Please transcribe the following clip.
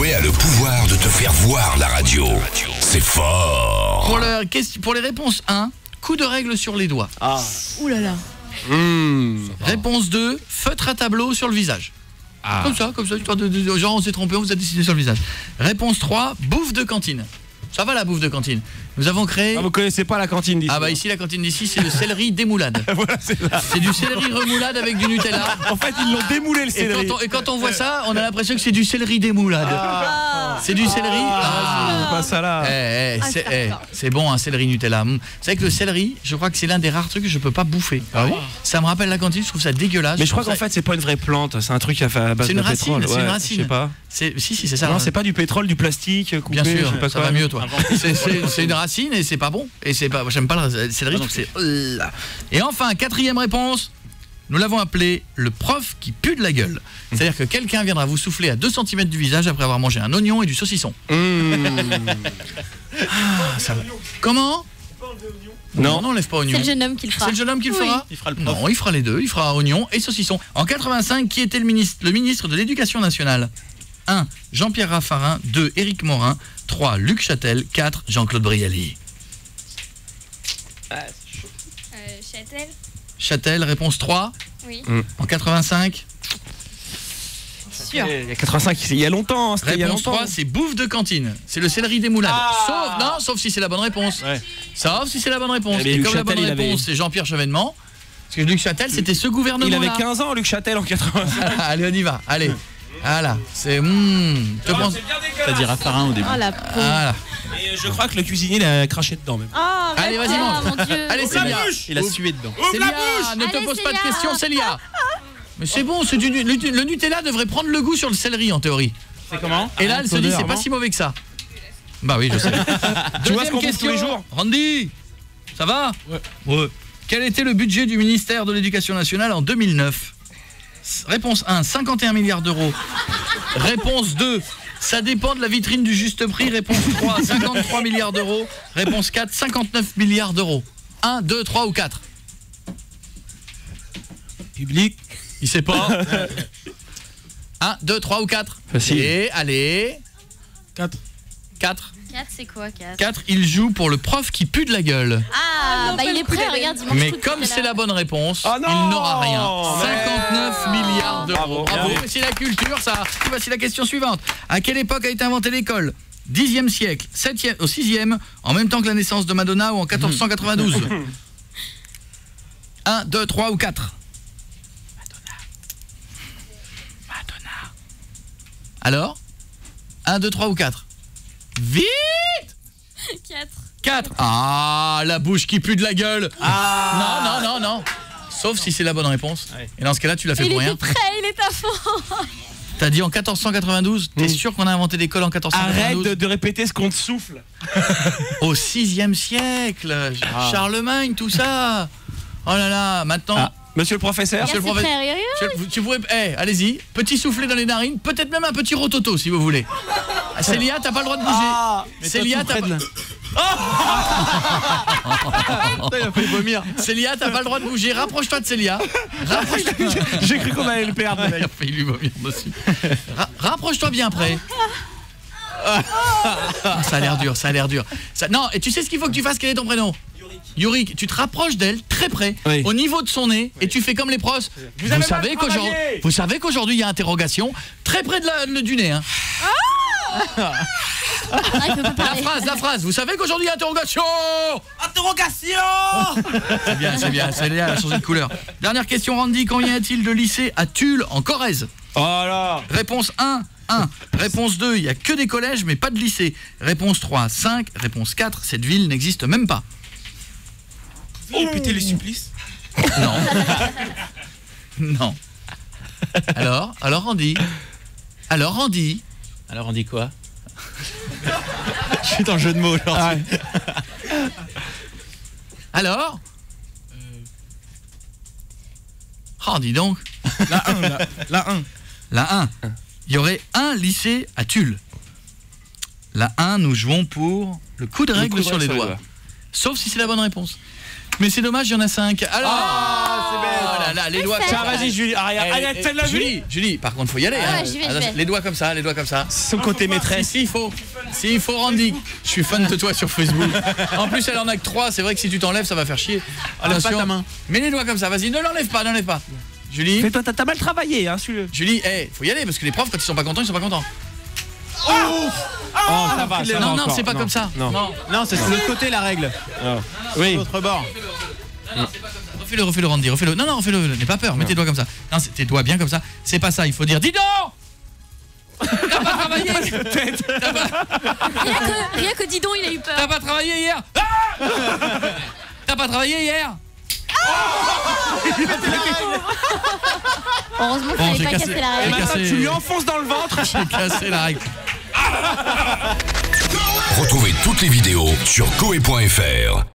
Noé a le pouvoir de te faire voir la radio. C'est fort. Pour les réponses 1, coup de règle sur les doigts. Ouh là là. Réponse 2, feutre à tableau sur le visage. Comme ça, histoire de genre on s'est trompé, on vous a décidé sur le visage. Réponse 3, bouffe de cantine. Ça va la bouffe de cantine. Nous avons créé... vous connaissez pas la cantine d'ici. Ah bah ici la cantine d'ici c'est le céleri démoulade. Voilà, c'est du céleri remoulade avec du Nutella. En fait ils l'ont démoulé le céleri. Et quand on voit ça, on a l'impression que c'est du céleri démoulade. C'est du céleri. Pas ça là. C'est bon un céleri Nutella. Vous savez que le céleri, je crois que c'est l'un des rares trucs que je peux pas bouffer. Ah oui. Ça me rappelle la cantine, je trouve ça dégueulasse. Mais je crois qu'en fait c'est pas une vraie plante, c'est un truc à base de pétrole. C'est une racine. Je sais pas. Si c'est ça. Non, c'est pas du pétrole, du plastique coupé. Bien sûr, je sais pas ça quoi. va mieux toi. C'est une racine et c'est pas bon. Et c'est pas, j'aime pas le céleri, je trouve que c'est. Et enfin, quatrième réponse. Nous l'avons appelé le prof qui pue de la gueule. C'est-à-dire que quelqu'un viendra vous souffler à 2 cm du visage après avoir mangé un oignon et du saucisson. Ça va. Comment ? Non, on lève pas oignon. C'est le jeune homme qui le fera. C'est le jeune homme qui le fera ? Il fera le prof. Non, il fera les deux. Il fera oignon et saucisson. En 85, qui était le ministre de l'Éducation nationale ? 1. Jean-Pierre Raffarin. 2. Éric Morin. 3. Luc Châtel. 4. Jean-Claude Brialy. Châtel. Châtel, réponse 3. Oui. En 85. Sûr. Il y a 85, il y a longtemps. Réponse 3, c'est bouffe de cantine. C'est le céleri démoulade. Sauf si c'est la bonne réponse. Ouais. Sauf si c'est la bonne réponse. Mais Et Luc comme la Châtel, bonne il réponse, avait- c'est Jean-Pierre Chevènement. Parce que Luc Châtel, c'était ce gouvernement. Il avait 15 ans, Luc Châtel, en 85. Allez, on y va. Allez. Voilà. C'est. Je pense. T'as dit Raffarin au début. Oh la pauvre. Voilà. Et je crois que le cuisinier il a craché dedans même. Oh, Allez, vas-y, oh, monte. mon Dieu. Allez, Célia. Il a sué dedans. Célia, ne te Allez, pose pas de Célia. questions, Célia. Mais c'est bon, le Nutella devrait prendre le goût sur le céleri en théorie. C'est comment? Et là, elle se dit, c'est pas si mauvais que ça. Bah oui, je sais. Tu vois ce Deuxième qu'on bouffe question. tous les jours? Randy, ça va? Ouais. Quel était le budget du ministère de l'Éducation nationale en 2009? Réponse 1, 51 milliards d'euros. Réponse 2, ça dépend de la vitrine du juste prix. Réponse 3, 53 milliards d'euros. Réponse 4, 59 milliards d'euros. 1, 2, 3 ou 4? Public. Il sait pas. 1, 2, 3 ou 4? Facile. Allez. 4. 4. 4, c'est quoi 4? 4, il joue pour le prof qui pue de la gueule. Ah, bah il est prêt, regarde, il mange Mais tout comme tout à c'est l'heure. la bonne réponse, Oh non, il n'aura rien. merde. 59 milliards d'euros. Bravo. Bravo, c'est la culture, ça. Voici la question suivante. À quelle époque a été inventée l'école? 10e siècle, 7e, au 6e, en même temps que la naissance de Madonna ou en 1492? 1, 2, 3 ou 4? Madonna. Alors 1, 2, 3 ou 4? Vite! 4. 4. Ah, la bouche qui pue de la gueule. Non. Sauf si c'est la bonne réponse. Ouais. Et dans ce cas-là, tu l'as fait Il pour rien. était prêt, il est à fond. T'as dit en 1492. T'es sûr qu'on a inventé l'école en 1492? Arrête de répéter ce qu'on te souffle. Au 6e siècle. Charlemagne, tout ça. Oh là là, maintenant... Ah, monsieur le professeur. Monsieur le C'est professeur. prêt, Tu pourrais... allez-y. Petit soufflet dans les narines. Peut-être même un petit rototo, si vous voulez. Célia, t'as pas le droit de bouger. Célia, t'as pas... Il a fait vomir. Célia, t'as pas le droit de bouger. Rapproche-toi de Célia. Rapproche-toi. J'ai cru qu'on allait le perdre. Il a failli lui vomir dessus. Rapproche-toi bien près. Ça a l'air dur, ça a l'air dur. Non, et tu sais ce qu'il faut que tu fasses? Quel est ton prénom? Yorick, tu te rapproches d'elle très près, Oui. au niveau de son nez, et tu fais comme les pros. Vous savez qu'aujourd'hui il y a interrogation très près de du nez. Hein. Ah, il peut pas parler. La phrase. Vous savez qu'aujourd'hui il y a interrogation. Interrogation. C'est bien, Célia a changé de couleur. Dernière question, Randy. Combien y a-t-il de lycées à Tulle, en Corrèze? Oh là. Réponse 1, 1. Réponse 2, il n'y a que des collèges mais pas de lycée. Réponse 3, 5. Réponse 4, cette ville n'existe même pas. Répétez les supplices. Non. Non. Alors Randy. Alors on dit quoi? Je suis dans le jeu de mots aujourd'hui. Alors Oh, dis donc. La 1. La 1. Il y aurait un lycée à Tulle. La 1, nous jouons pour le coup de règle sur les doigts. Sauf si c'est la bonne réponse. Mais c'est dommage, il y en a 5. Alors, c'est bête. là, les doigts. Tiens, vas-y, Julie. Allez, t'as de la vue. Julie, par contre, faut y aller. Ah hein. ouais, j'y vais, Ah, j'y vais. Les doigts comme ça, les doigts comme ça. Son côté maîtresse. S'il faut, Randy. Je suis fan de toi sur Facebook. En plus, elle en a que 3. C'est vrai que si tu t'enlèves, ça va faire chier. Enlève pas ta main. Mets les doigts comme ça. Vas-y, ne l'enlève pas, n'enlève pas. Julie. Mais toi, t'as mal travaillé, hein, celui-là. Julie, faut y aller parce que les profs, quand ils sont pas contents, ils sont pas contents. Oh, ça va, ça va Non, encore. c'est pas comme ça. Non. Non, c'est de l'autre côté la règle. Oui. L'autre bord. Non, c'est pas comme ça. Refais-le, Randy, refais-le. Non, refais-le, n'aie pas peur, mets tes doigts comme ça. Non, c'est tes doigts bien comme ça. C'est pas ça, il faut dire dis donc. T'as pas travaillé. Rien que Didon, il a eu peur. T'as pas travaillé hier. T'as pas travaillé hier. Heureusement qu'il Bon, j'ai fallait pas cassé. casser la Et règle. maintenant, cassé. tu lui enfonces dans le ventre. J'ai cassé la règle. Retrouvez toutes les vidéos sur koe.fr.